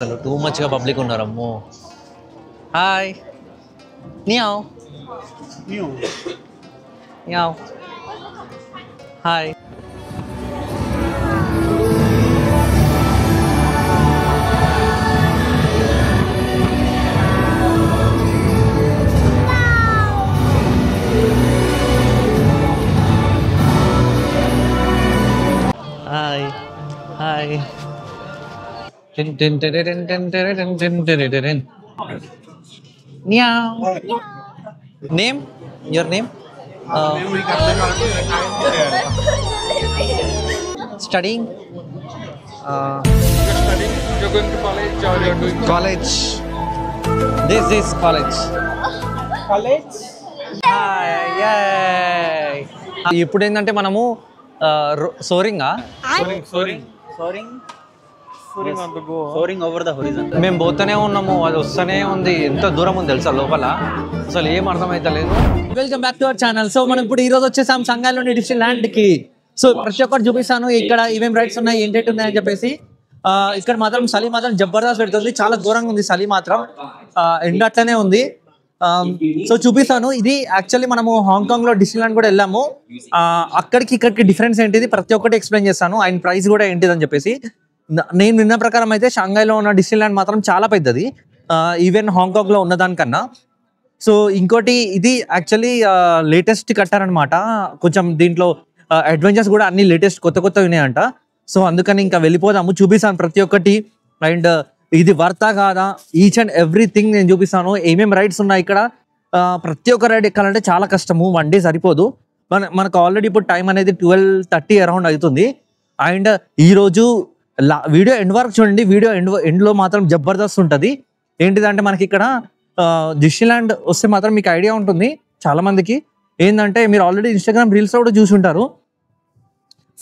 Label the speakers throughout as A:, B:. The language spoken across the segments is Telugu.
A: టూ మచ్గా పబ్లిక్ ఉన్నారు అమ్మో. హాయ్ నియావ్ నియావ్ hi. Hi hi. Name? Your name? Studying?
B: You're going to college or you're doing
A: College. This is college.
B: college?
A: Hi, yay! ఇప్పుడు ఏంటంటే మనము సోరింగా
B: Soaring on the go.
C: Soaring over the horizon.
A: మేము పోతూనే ఉన్నాము, అది వస్తూనే ఉంది. ఎంత దూరం ఉంది తెలుసా లోపల, అసలు ఏం అర్థమైతలేదు. Welcome back to our channel. So మనం ఇప్పుడు ఈ రోజు వచ్చేసాం సంగాయిలోని డిస్ట్రిక్ట్ ల్యాండ్ కి. సో ప్రతి ఒక్కటి చూపిస్తాను ఇక్కడ ఏమేమి రైడ్స్ ఉన్నాయి, ఏంటంటే ఉన్నాయని చెప్పేసి. ఇక్కడ మాత్రం చలి మాత్రం జబర్దస్త్ పెడుతుంది, చాలా దూరంగా ఉంది చలి మాత్రం, ఎండ అట్లనే ఉంది. సో చూపిస్తాను. ఇది యాక్చువల్లీ మనము హాంకాంగ్ లో డిస్ట్రిక్ట్ ల్యాండ్ కూడా వెళ్ళాము. అక్కడికి ఇక్కడికి డిఫరెన్స్ ఏంటిది ప్రతి ఒక్కటి ఎక్స్ప్లెయిన్ చేస్తాను, అండ్ ప్రైస్ కూడా ఏంటిది అని చెప్పేసి. నేను విన్న ప్రకారం అయితే షాంఘైలో ఉన్న డిస్ట్రిక్ట్ ల్యాండ్ మాత్రం చాలా పెద్దది, ఈవెన్ హాంకాంగ్లో ఉన్నదానికన్నా. సో ఇంకోటి ఇది యాక్చువల్లీ లేటెస్ట్ కట్టారనమాట. కొంచెం దీంట్లో అడ్వెంచర్స్ కూడా అన్ని లేటెస్ట్ కొత్త కొత్త ఉన్నాయంట. సో అందుకని ఇంకా వెళ్ళిపోదాము, చూపిస్తాను ప్రతి ఒక్కటి. అండ్ ఇది వర్తా కాదా, ఈచ్ అండ్ ఎవ్రీథింగ్ నేను చూపిస్తాను. ఏమేమి రైడ్స్ ఉన్నాయి ఇక్కడ. ప్రతి ఒక్క రైడ్ ఎక్కాలంటే చాలా కష్టము, 1 డే సరిపోదు. మనకు ఆల్రెడీ ఇప్పుడు టైం అనేది 12:30 అరౌండ్ అవుతుంది. అండ్ ఈరోజు వీడియో ఎండ్ వరకు చూడండి, వీడియో ఎండ్లో మాత్రం జబర్దస్త్ ఉంటుంది. ఏంటిదంటే మనకి ఇక్కడ డిస్ట్రిక్ట్ ల్యాండ్ వస్తే మాత్రం మీకు ఐడియా ఉంటుంది చాలా మందికి. ఏంటంటే మీరు ఆల్రెడీ ఇన్స్టాగ్రామ్ రీల్స్ కూడా చూసి ఉంటారు,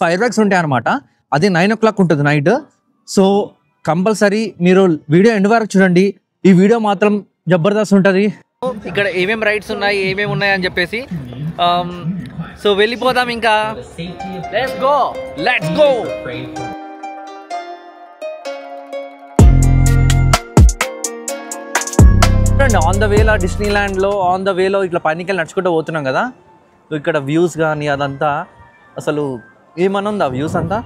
A: ఫైర్ వర్క్స్ ఉంటాయి అనమాట. అది 9 o'clock ఉంటుంది నైట్. సో కంపల్సరీ మీరు వీడియో ఎండ్ వరకు చూడండి, ఈ వీడియో మాత్రం జబర్దస్త్ ఉంటుంది. ఇక్కడ ఏమేమి రైడ్స్ ఉన్నాయి, ఏమేమి ఉన్నాయి అని చెప్పేసి. సో వెళ్ళిపోదాం ఇంకా. Let's go. ఆన్ ద వేలో డిస్నీ ల్యాండ్లో ఆన్ ద వేలో ఇట్లా పైనకి నడుచుకుంటూ పోతున్నాం కదా. ఇక్కడ వ్యూస్ కానీ అదంతా అసలు ఏమన్నా ఉందా వ్యూస్ అంతా.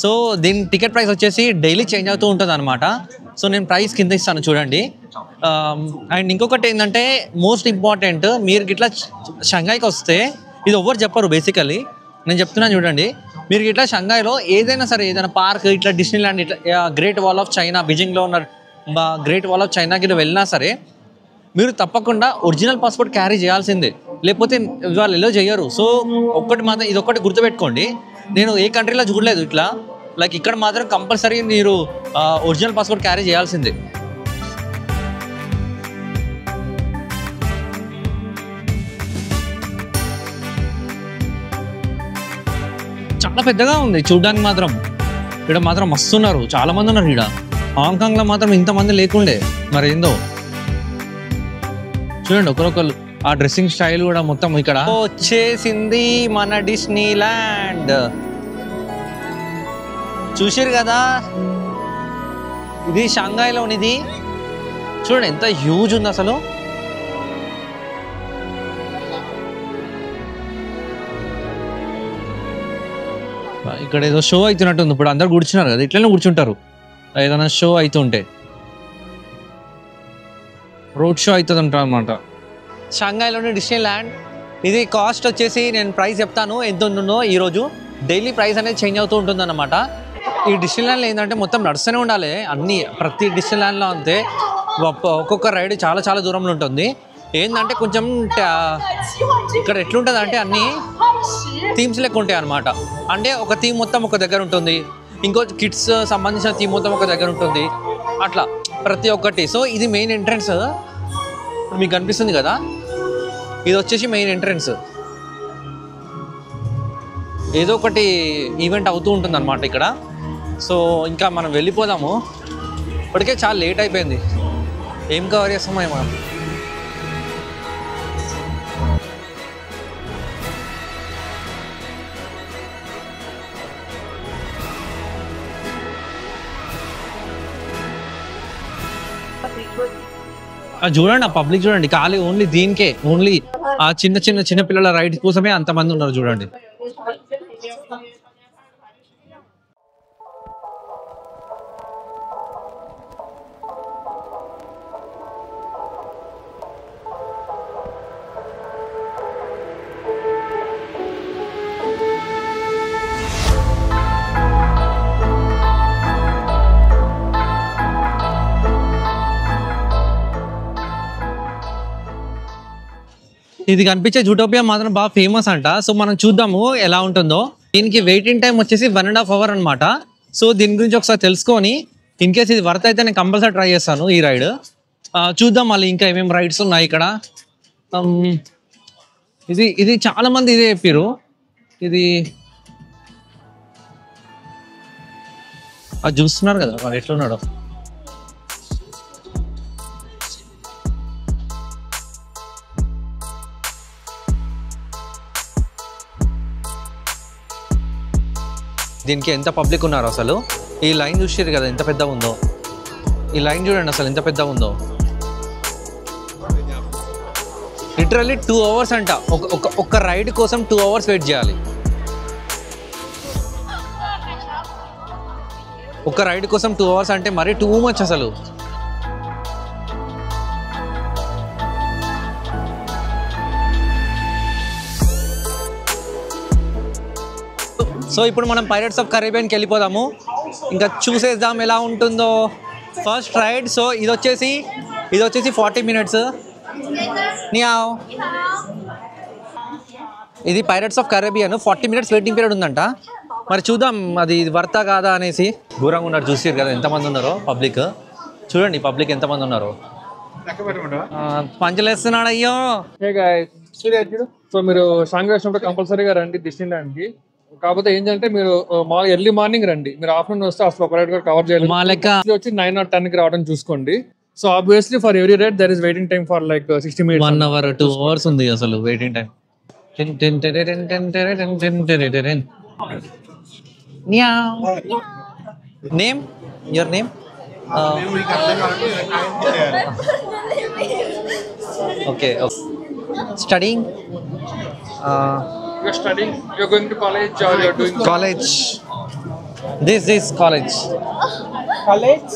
A: సో దీని టికెట్ ప్రైస్ వచ్చేసి డైలీ చేంజ్ అవుతూ ఉంటుంది అనమాట. సో నేను ప్రైస్ కింద ఇస్తాను చూడండి. అండ్ ఇంకొకటి ఏంటంటే మోస్ట్ ఇంపార్టెంట్, మీరు ఇట్లా షంఘాయికి వస్తే ఇది ఎవరు చెప్పరు బేసికలీ, నేను చెప్తున్నాను చూడండి. మీరు ఇట్లా షంఘాయిలో ఏదైనా సరే, ఏదైనా పార్క్ ఇట్లా డిస్నీ ల్యాండ్ ఇట్లా గ్రేట్ వాల్ ఆఫ్ చైనా, బీజింగ్లో ఉన్న గ్రేట్ వాల్ ఆఫ్ చైనాకి వెళ్ళినా సరే మీరు తప్పకుండా ఒరిజినల్ పాస్పోర్ట్ క్యారీ చేయాల్సిందే, లేకపోతే వాళ్ళు ఎలా చేయరు. సో ఒక్కటి మాత్రం ఇది ఒక్కటి గుర్తుపెట్టుకోండి. నేను ఏ కంట్రీలో చూడలేదు ఇట్లా, లైక్ ఇక్కడ మాత్రం కంపల్సరీ మీరు ఒరిజినల్ పాస్పోర్ట్ క్యారీ చేయాల్సిందే. చాలా పెద్దగా ఉంది చూడ్డానికి మాత్రం. ఇక్కడ మాత్రం మస్తున్నారు, చాలా మంది ఉన్నారు ఇక్కడ. హాంకాంగ్లో మాత్రం ఇంతమంది లేకుండే, మరి ఏందో చూడండి ఒకరొకరు. ఆ డ్రెస్సింగ్ స్టైల్ కూడా మొత్తం ఇక్కడ వచ్చేసింది మన డిస్నీ ల్యాండ్. చూసారు కదా, ఇది షాంఘైలోనిది. చూడండి ఎంత హ్యూజ్ ఉంది అసలు. ఇక్కడ ఏదో షో అవుతున్నట్టుంది. ఇప్పుడు అందరు కూర్చున్నారు కదా, ఇట్లనే కూర్చుంటారు ఏదైనా షో అవుతుంటే. రోడ్ షో అవుతుంది అంటారు అనమాట షాంఘైలోని డిస్నీ ల్యాండ్. ఇది కాస్ట్ వచ్చేసి నేను ప్రైస్ చెప్తాను ఎంత ఉంటుందో. ఈరోజు డైలీ ప్రైస్ అనేది చేంజ్ అవుతూ ఉంటుంది అన్నమాట. ఈ డిస్నీ ల్యాండ్లో ఏంటంటే మొత్తం నడుస్తూనే ఉండాలి అన్నీ, ప్రతి డిస్నీ ల్యాండ్లో అంతే. ఒక్కొక్క రైడ్ చాలా చాలా దూరంలో ఉంటుంది. ఏంటంటే కొంచెం ఇక్కడ ఎట్లుంటుంది అంటే అన్నీ థీమ్స్ లెక్క ఉంటాయి అనమాట. అంటే ఒక థీమ్ మొత్తం ఒక దగ్గర ఉంటుంది, ఇంకో కిడ్స్ సంబంధించిన థీమ్ మొత్తం ఒక దగ్గర ఉంటుంది, అట్లా ప్రతి ఒక్కటి. సో ఇది మెయిన్ ఎంట్రన్స్ మీకు కనిపిస్తుంది కదా, ఇది వచ్చేసి మెయిన్ ఎంట్రన్స్. ఏదో ఒకటి ఈవెంట్ అవుతూ ఉంటుంది అనమాట ఇక్కడ. సో ఇంకా మనం వెళ్ళిపోదాము, ఇప్పటికే చాలా లేట్ అయిపోయింది. ఏం కవర్ చేస్తామో మనం. చూడండి ఆ పబ్లిక్ చూడండి, ఖాళీ ఓన్లీ దీనికే, ఓన్లీ ఆ చిన్న పిల్లల రైడ్ కోసమే అంతమంది ఉన్నారు చూడండి. ఇది కనిపించే జూటోపియా మాత్రం బాగా ఫేమస్ అంట. సో మనం చూద్దాము ఎలా ఉంటుందో. దీనికి వెయిటింగ్ టైం వచ్చేసి 1.5 hours అనమాట. సో దీని గురించి ఒకసారి తెలుసుకొని ఇన్ కేస్ ఇది వర్త్ అయితే నేను కంపల్సరీ ట్రై చేస్తాను ఈ రైడ్. చూద్దాం మళ్ళీ ఇంకా ఏమేమి రైడ్స్ ఉన్నాయి ఇక్కడ. ఇది చాలా మంది ఇదే చెప్పారు. ఇది అది చూస్తున్నారు కదా వాళ్ళు ఎట్లున్నాడో. దీనికి ఎంత పబ్లిక్ ఉన్నారు అసలు. ఈ లైన్ చూసారు కదా ఎంత పెద్దగా ఉందో. ఈ లైన్ చూడండి అసలు ఎంత పెద్దగా ఉందో. లిటరల్లీ 2 hours అంట. ఒక రైడ్ కోసం 2 hours వెయిట్ చేయాలి. ఒక రైడ్ కోసం 2 hours అంటే మరీ టూ మచ్ అసలు. సో ఇప్పుడు మనం పైరట్స్ ఆఫ్ కరేబియన్కి వెళ్ళిపోదాము, ఇంకా చూసేద్దాం ఎలా ఉంటుందో ఫస్ట్ రైడ్. సో ఇది వచ్చేసి 40 minutes. నియావ్, ఇది pirates of Caribbean. 40 minutes waiting period ఉందంట. మరి చూద్దాం అది వర్తా కాదా అనేసి. దూరంగా ఉన్నారు చూసారు కదా ఎంతమంది ఉన్నారో పబ్లిక్. చూడండి పబ్లిక్ ఎంతమంది ఉన్నారో. పంచలేస్తున్నాడు అయ్యో.
B: సో మీరు షాంఘై వచ్చినప్పుడు కంపల్సరీగా రండి డిస్నీల్యాండ్కి. కాకపోతే ఏంటంటే మీరు ఎర్లీ మార్నింగ్ రండి. మీరు ఆఫ్టర్నూన్ వస్తే అసలు ఒక రైడ్ కూడా కవర్ చేయాలి.
A: మా లెక్క
B: వచ్చి 9 or 10కి రావడం చూసుకోండి. So obviously for every ride there is waiting time for like 60 minutes.
A: 1 hour 2 hours ఉంది అసలు waiting time. Name your name? Okay. Studying?
B: You're studying, you're going to college or you're doing
A: college. This is college.
B: college?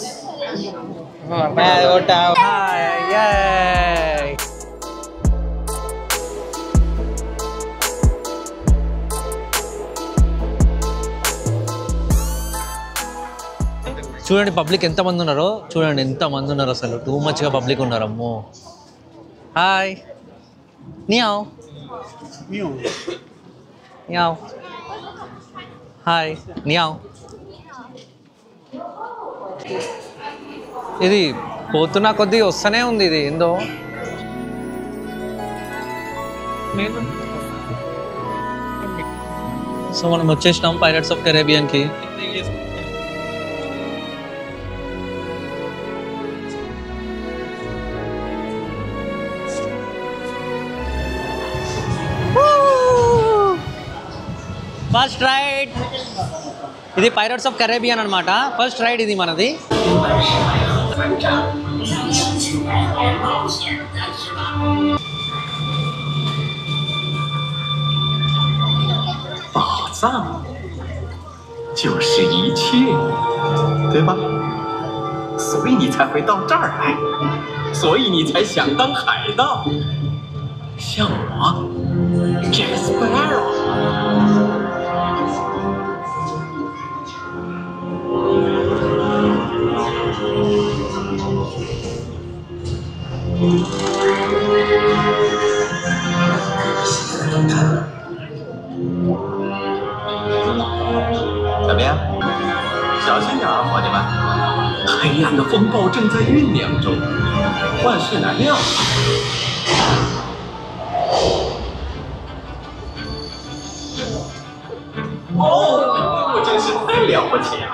A: Yay! చూడండి పబ్లిక్ ఎంతమంది ఉన్నారో. చూడండి ఎంతమంది ఉన్నారు అసలు. టూ మచ్గా పబ్లిక్ ఉన్నారు. అమ్మో. హాయ్ నియావ్. నియావ్. హాయ్ నియావ్. ఇది పోతున్నా కొద్దీ వస్తూనే ఉంది. ఇది ఏందో. సో మనం వచ్చేసినాం పైరట్స్ ఆఫ్ కరేబియన్కి. ఫస్ట్ రైడ్ ఇది పైరట్స్ ఆఫ్ కరేబియన్ అనమాట. ఫస్ట్ రైడ్ ఇది మనది.
C: 就是一切，对吧？所以你才会到这儿来，所以你才想当海盗，像我，Jack Sparrow。怎么样？小心点啊，伙计们！黑暗的风暴正在酝酿中，万事难料。我真是太了不起了。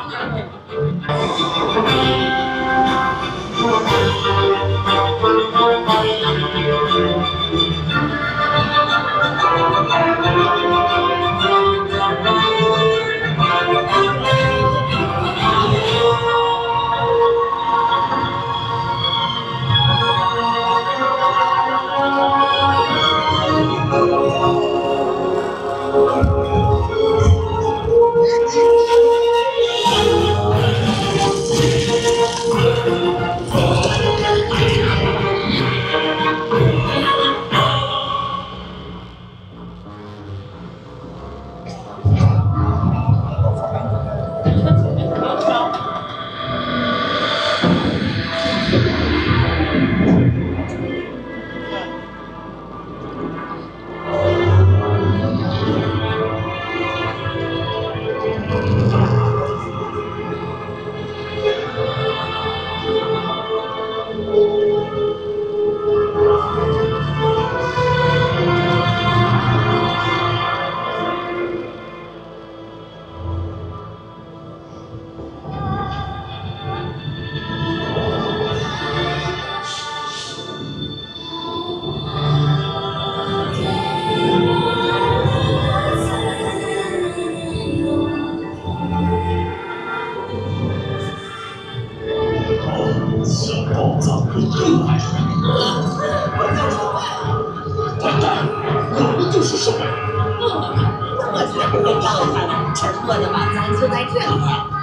D: 沉默的宝藏就在这里。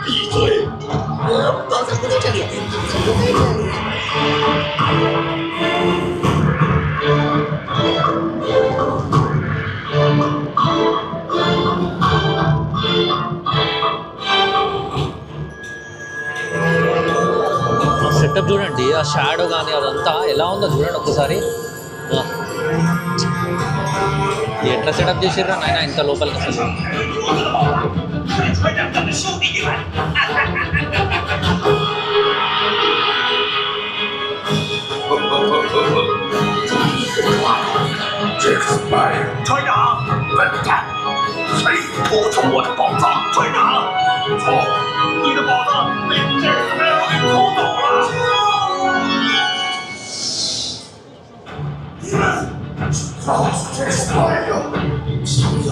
D: 闭嘴！宝藏不在这里，就在这里。
A: సెటప్ చూడండి, ఆ షాడో కానీ అదంతా ఎలా ఉందో చూడండి ఒక్కసారి. ఎట్లా సెటప్ చేసిర్రా నాయన ఇంత లోపలికి అసలు.
C: 船长，笨蛋，谁偷走我的宝藏？船长，错，你的宝藏被这儿的人给偷走了。你们老子这是坏人，想要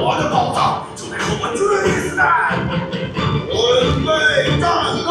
C: 我的宝藏，就得和我决一死战！准备战斗！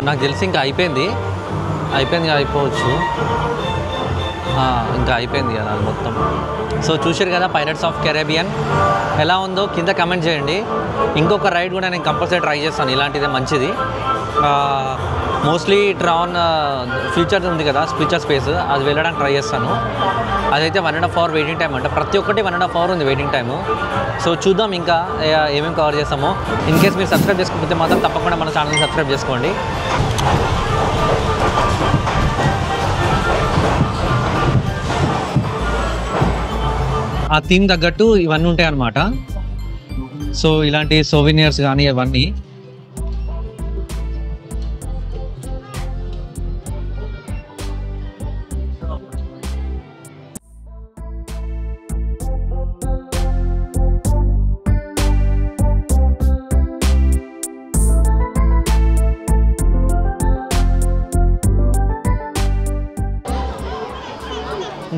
A: నాకు తెలిసి ఇంకా అయిపోయింది అయిపోవచ్చు. ఇంకా అయిపోయింది కదా అది మొత్తం. సో చూసారు కదా పైరట్స్ ఆఫ్ కెరేబియన్ ఎలా ఉందో కింద కమెంట్ చేయండి. ఇంకొక రైడ్ కూడా నేను కంపల్సరీ ట్రై చేస్తాను, ఇలాంటిదే మంచిది. మోస్ట్లీ ట్రాన్ ఫ్యూచర్ ఉంది కదా, ఫ్యూచర్ స్పేస్, అది వెళ్ళడానికి ట్రై చేస్తాను. అదైతే 1.5 hour వెయిటింగ్ టైం అంట, ప్రతి ఒక్కటి 1.5 hour ఉంది వెయిటింగ్ టైము. సో చూద్దాం ఇంకా ఏమేమి కవర్ చేస్తామో. ఇన్ కేస్ మీరు సబ్స్క్రైబ్ చేసుకోకపోతే మాత్రం తప్పకుండా మన ఛానల్ని సబ్స్క్రైబ్ చేసుకోండి. ఆ థీమ్ తగ్గట్టు ఇవన్నీ ఉంటాయి అన్నమాట. సో ఇలాంటి సోవినియర్స్ కానీ అవన్నీ.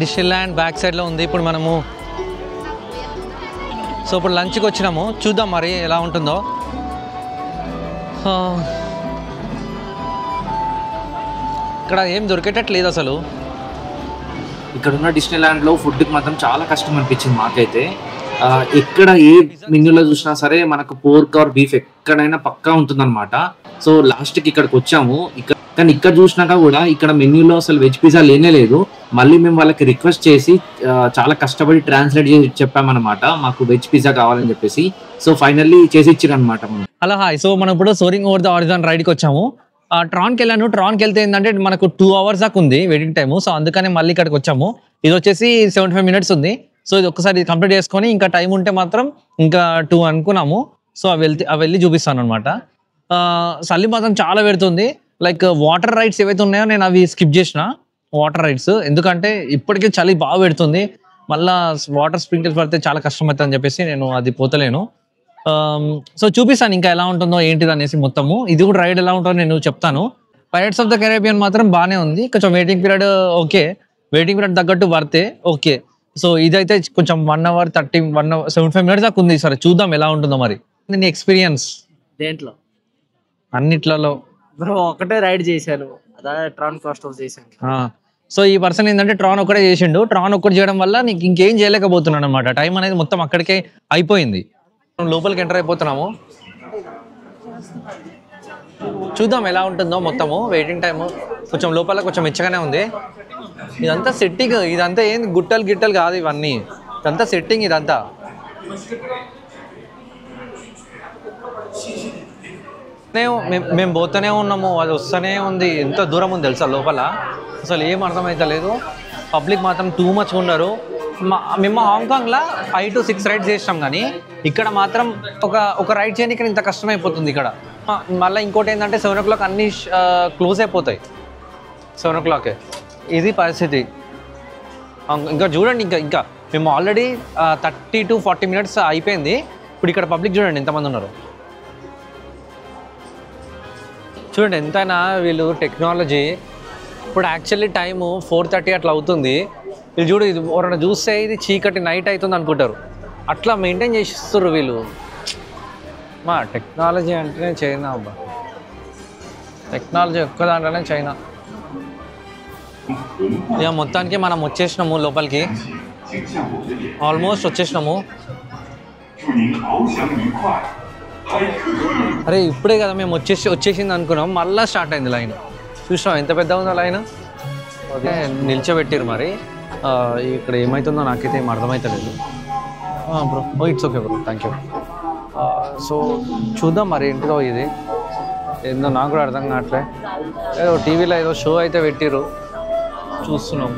A: డిస్నీల్యాండ్ బ్యాక్ సైడ్లో ఉంది. ఇప్పుడు మనము సో ఇప్పుడు లంచ్కి వచ్చినాము, చూద్దాం మరి ఎలా ఉంటుందో. ఇక్కడ ఏం దొరికేటట్లేదు అసలు.
E: ఇక్కడ ఉన్న డిస్నీల్యాండ్లో ఫుడ్కి మాత్రం చాలా కష్టం అనిపించింది మాకైతే. ఎక్కడ ఏ మెన్యూలో చూసినా సరే మనకు పోర్క్ ఆర్ బీఫ్ ఎక్కడైనా పక్కా ఉంటుందన్నమాట. సో లాస్ట్కి ఇక్కడికి వచ్చాము. కానీ ఇక్కడ చూసినాక కూడా ఇక్కడ మెన్యూలో అసలు వెజ్ పిజ్జా లేనే లేదు. మళ్ళీ మేము వాళ్ళకి రిక్వెస్ట్ చేసి చాలా కష్టపడి ట్రాన్స్లేట్ చేసి చెప్పామన్నమాట మాకు వెజ్ పిజ్జా కావాలని చెప్పేసి. సో ఫైనల్లీ చేసి ఇచ్చారు అనమాట.
A: Hello hi. సో మనం ఇప్పుడు సోరింగ్ ఓవర్ ద హారిజాన్ రైడ్కి వచ్చాము. ట్రాన్కి వెళ్ళాను. ట్రాన్కి వెళ్తే ఏంటంటే మనకు 2 hours దాకా ఉంది వెయిటింగ్ టైము. సో అందుకనే మళ్ళీ ఇక్కడికి వచ్చాము. ఇది వచ్చేసి 75 minutes ఉంది. సో ఇది ఒక్కసారి కంప్లీట్ చేసుకొని ఇంకా టైం ఉంటే మాత్రం ఇంకా 2 అనుకున్నాము. సో అవి వెళ్ళి చూపిస్తాను అనమాట. చలి మాత్రం చాలా పెడుతుంది. లైక్ వాటర్ రైడ్స్ ఏవైతే ఉన్నాయో నేను అవి స్కిప్ చేసిన వాటర్ రైడ్స్, ఎందుకంటే ఇప్పటికే చలి బాగా పెడుతుంది. మళ్ళీ వాటర్ స్ప్రింకిల్స్ పడితే చాలా కష్టం అవుతుంది అని చెప్పేసి నేను అది పోతలేను. సో చూపిస్తాను ఇంకా ఎలా ఉంటుందో ఏంటిది అనేసి మొత్తము. ఇది కూడా రైడ్ ఎలా ఉంటుందో నేను చెప్తాను. పైరట్స్ ఆఫ్ ద కెరేబియన్ మాత్రం బాగానే ఉంది. కొంచెం waiting period okay, waiting period తగ్గట్టు వర్తే ఓకే. సో ఇదైతే కొంచెం 1 hour 75 minutes దాకా ఉంది. సరే చూద్దాం ఎలా ఉంటుందో మరి. నీ ఎక్స్పీరియన్స్
F: దేంట్లో?
A: అన్నిట్లలో
F: బ్రో ఒకటే రైడ్ చేశాను, అదే ట్రాన్ కాస్ట్ ఆఫ్ చేశాను.
A: సో ఈ పర్సన్ ఏంటంటే ట్రాన్ ఒక్కటే చేసిండు. ట్రాన్ ఒక్కటి చేయడం వల్ల నీకు ఇంకేం చేయలేకపోతున్నాను అనమాట. టైం అనేది మొత్తం అక్కడికే అయిపోయింది. లోపలికి ఎంటర్ అయిపోతున్నాము. చూద్దాం ఎలా ఉంటుందో మొత్తము. వెయిటింగ్ టైము కొంచెం లోపల కొంచెం మెచ్చగానే ఉంది. ఇదంతా సెట్టింగ్, ఇదంతా ఏంది గిట్టలు కాదు ఇవన్నీ, ఇదంతా సెట్టింగ్ ఇదంతా. మేము పోతూనే ఉన్నాము, అది వస్తూనే ఉంది. ఎంత దూరం ఉంది తెలుసా లోపల, అసలు ఏం అర్థమవుతలేదు. పబ్లిక్ మాత్రం టూ మచ్ ఉన్నారు. మేము హాంకాంగ్లో 5 to 6 రైడ్స్ చేసినాం, కానీ ఇక్కడ మాత్రం ఒక రైడ్ చేయడానికి ఇంత కష్టమైపోతుంది ఇక్కడ. మళ్ళీ ఇంకోటి ఏంటంటే 7 o'clock అన్నీ క్లోజ్ అయిపోతాయి. 7 o'clock ఇది పరిస్థితి. ఇంకా చూడండి, ఇంకా మేము ఆల్రెడీ 30 to 40 minutes అయిపోయింది. ఇప్పుడు ఇక్కడ పబ్లిక్ చూడండి ఎంతమంది ఉన్నారు. చూడండి ఎంతైనా వీళ్ళు టెక్నాలజీ. ఇప్పుడు యాక్చువల్లీ టైము 4:30 అట్లా అవుతుంది. వీళ్ళు చూడు, ఇది ఎవరైనా చూస్తే ఇది చీకటి నైట్ అవుతుంది అనుకుంటారు. అట్లా మెయింటైన్ చేసిస్తారు వీళ్ళు. మా టెక్నాలజీ అంటేనే చైనా అబ్బా, టెక్నాలజీ ఒక్క దాంట్లోనే చైనా. ఇక మొత్తానికి మనం వచ్చేసినాము లోపలికి, ఆల్మోస్ట్ వచ్చేసినాము. అరే ఇప్పుడే కదా మేము వచ్చేసింది అనుకున్నాం, మళ్ళీ స్టార్ట్ అయింది లైన్. చూసినాం ఎంత పెద్ద ఉందో లైన్. ఓకే నిల్చోబెట్టారు. మరి ఇక్కడ ఏమవుతుందో నాకైతే ఏం అర్థమవుతలేదు bro. It's okay bro, thank you. So చూద్దాం మరి ఏంటిదో ఇది, ఏందో నాకు కూడా అర్థం కావట్లే. ఏదో టీవీలో ఏదో షో అయితే పెట్టిరు, చూస్తున్నాం.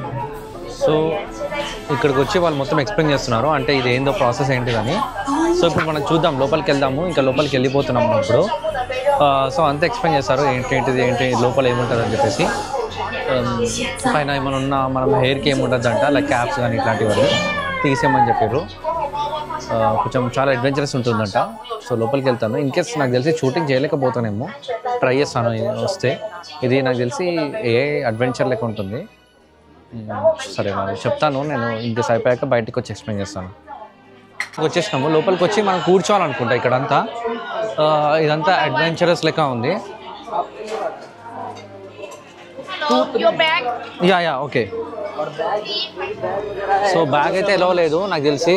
A: సో ఇక్కడికి వచ్చి వాళ్ళు మొత్తం ఎక్స్ప్లెయిన్ చేస్తున్నారు, అంటే ఇది ఏందో ప్రాసెస్ ఏంటిదని. సో ఇప్పుడు మనం చూద్దాం, లోపలికి వెళ్దాము. ఇంకా లోపలికి వెళ్ళిపోతున్నాం మనం ఇప్పుడు. సో అంతా ఎక్స్ప్లెయిన్ చేస్తారు ఏంటి లోపల ఏముంటుంది అని చెప్పేసి. పైన ఏమైనా ఉన్నా మనం హెయిర్కి ఏముంటుంది అంట, లైక్ క్యాప్స్ కానీ ఇట్లాంటివన్నీ తీసేయమని చెప్పారు. కొంచెం చాలా అడ్వెంచరస్ ఉంటుందంట. సో లోపలికి వెళ్తాను. ఇన్ కేస్ నాకు తెలిసి షూటింగ్ చేయలేకపోతానేమో, ట్రై చేస్తాను వస్తే. ఇది నాకు తెలిసి ఏ అడ్వెంచర్ లెక్క ఉంటుంది. సరే మరి చెప్తాను నేను, ఇన్ కేస్ అయిపోయాక బయటకు వచ్చి ఎక్స్ప్లెయిన్ చేస్తాను. వచ్చేసినాము, లోపలికి వచ్చి మనం కూర్చోవాలనుకుంటా. ఇక్కడంతా ఇదంతా అడ్వెంచరస్ లెక్క ఉంది.
D: your bag.
A: Yeah okay. So bag అయితే ఎలా లేదు నాకు తెలిసి.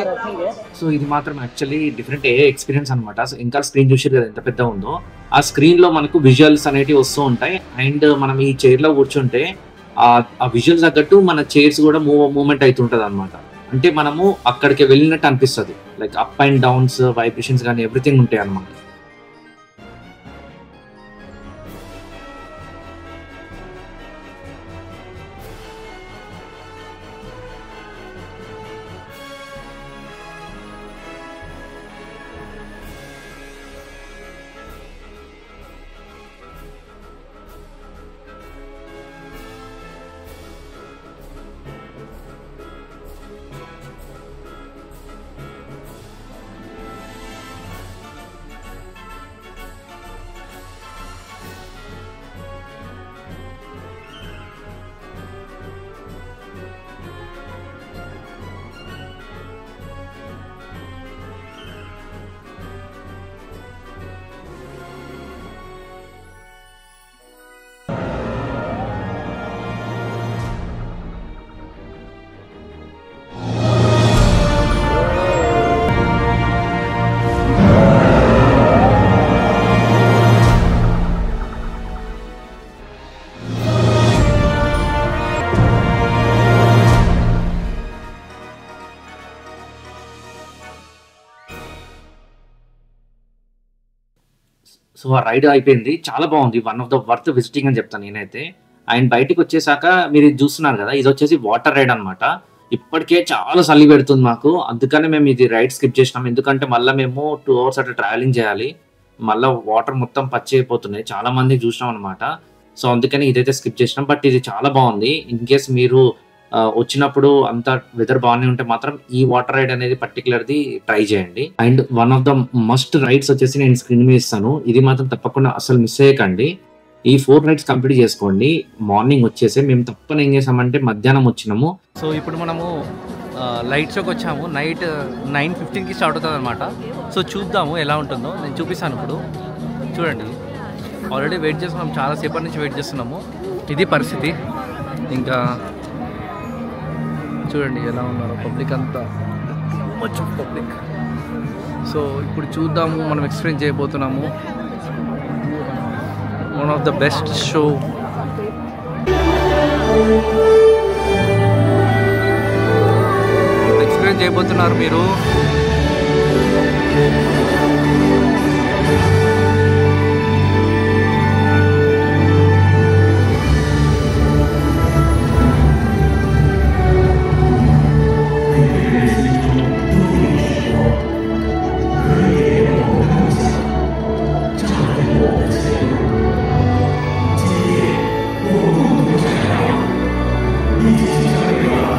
E: సో ఇది మాత్రం యాక్చువల్లీ డిఫరెంట్ ఎక్స్పీరియన్స్ అనమాట. ఇంకా స్క్రీన్ చూసారు కదా ఎంత పెద్ద ఉందో. ఆ స్క్రీన్ లో మనకు విజువల్స్ అనేటివి వస్తూ ఉంటాయి. అండ్ మనం ఈ చైర్ లో కూర్చుంటే ఆ విజువల్స్ తగ్గట్టు మన చైర్స్ కూడా మూవ్మెంట్ అవుతుంటది అనమాట. అంటే మనము అక్కడికి వెళ్ళినట్టు అనిపిస్తుంది. Like up and downs, vibrations కానీ ఎవ్రీథింగ్ ఉంటాయి అనమాట. సో ఆ రైడ్ అయిపోయింది, చాలా బాగుంది. One of the worth visiting అని చెప్తాను నేనైతే. అండ్ బయటకు వచ్చేసాక మీరు ఇది చూస్తున్నారు కదా, ఇది వచ్చేసి వాటర్ రైడ్ అనమాట. ఇప్పటికే చాలా చలి పెడుతుంది మాకు, అందుకని మేము ఇది రైడ్ స్కిప్ చేసినాం. ఎందుకంటే మళ్ళీ మేము 2 hours అట్లా ట్రావెలింగ్ చేయాలి, మళ్ళీ వాటర్ మొత్తం పచ్చి అయిపోతున్నాయి, చాలా మంది చూసినాం అనమాట. సో అందుకని ఇదైతే స్కిప్ చేసినాం. బట్ ఇది చాలా బాగుంది. ఇన్ కేస్ మీరు వచ్చినప్పుడు అంత వెదర్ బాగానే ఉంటే మాత్రం ఈ వాటర్ రైడ్ అనేది పర్టికులర్ది ట్రై చేయండి. And one of the must rides వచ్చేసి నేను స్క్రీన్ మీద ఇస్తాను, ఇది మాత్రం తప్పకుండా అసలు మిస్ అయ్యకండి. ఈ 4 రైడ్స్ కంప్లీట్ చేసుకోండి. మార్నింగ్ వచ్చేసి మేము తప్పని ఏం చేసామంటే మధ్యాహ్నం వచ్చినాము.
A: సో ఇప్పుడు మనము లైట్ షోకి వచ్చాము. నైట్ 9:15కి స్టార్ట్ అవుతుంది అనమాట. సో చూద్దాము ఎలా ఉంటుందో, నేను చూపిస్తాను ఇప్పుడు. చూడండి, ఆల్రెడీ వెయిట్ చేస్తున్నాము, చాలాసేపటి నుంచి వెయిట్ చేస్తున్నాము. ఇది పరిస్థితి. ఇంకా చూడండి ఎలా ఉన్నారు పబ్లిక్ అంతా, మచ్ ఆఫ్ పబ్లిక్. సో ఇప్పుడు చూద్దాము, మనం ఎక్స్పీరియన్స్ చేయబోతున్నాము one of the best show. Experience చేయబోతున్నారు మీరు.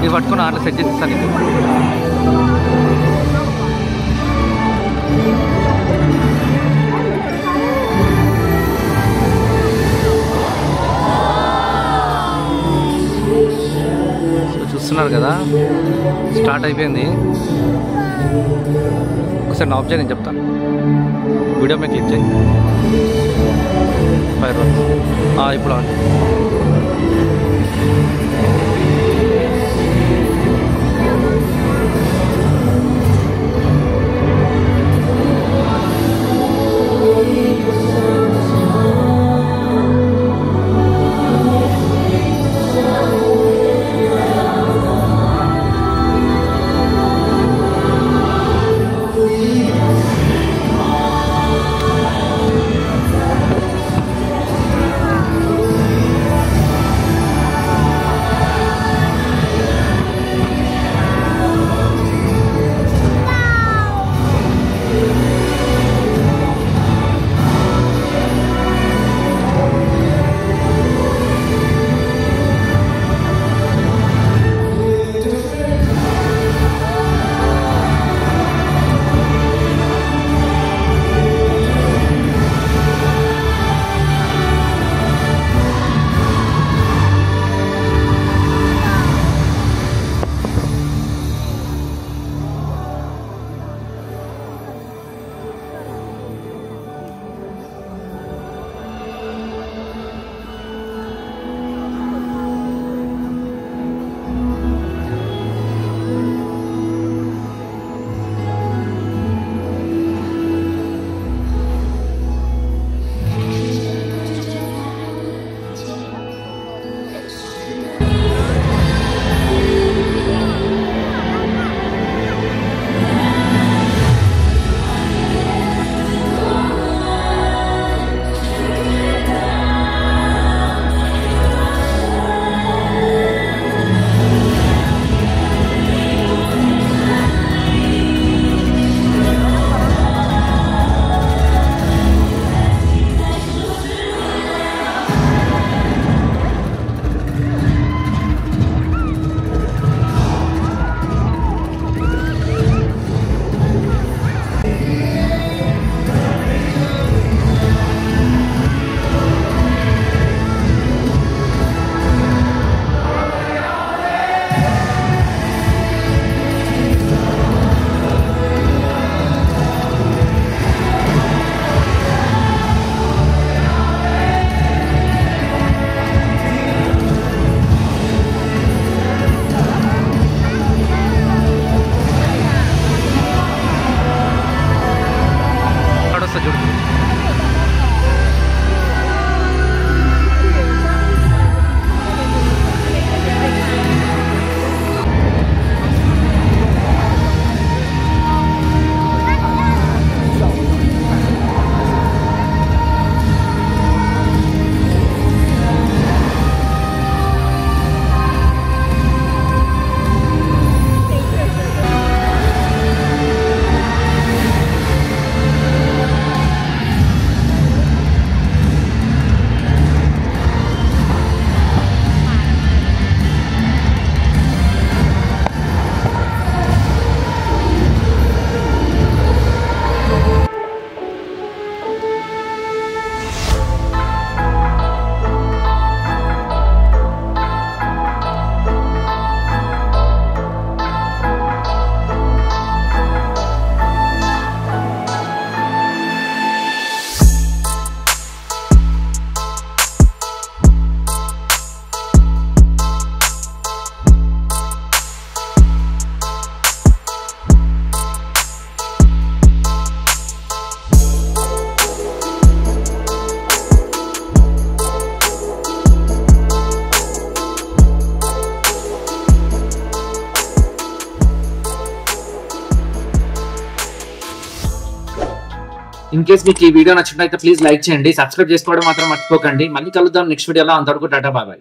A: ఇది పట్టుకుని అట్లా సెట్ చేస్తాను. ఇది చూస్తున్నారు కదా, స్టార్ట్ అయిపోయింది. ఒకసారి ఆఫ్ చేయి, నేను చెప్తాను. వీడియో మీద క్లిక్ చేయి. 5 ఇప్పుడు ఆన్. వస్తా చూడు.
E: ఇన్ కేస్ మీకు ఈ వీడియో నచ్చినట్లయితే ప్లీజ్ లైక్ చేయండి, సబ్స్క్రైబ్ చేసుకోవడం మాత్రం మర్చిపోకండి. మళ్ళీ కలుద్దాం నెక్స్ట్ వీడియోలో. అంతవరకు టాటా బాయ్.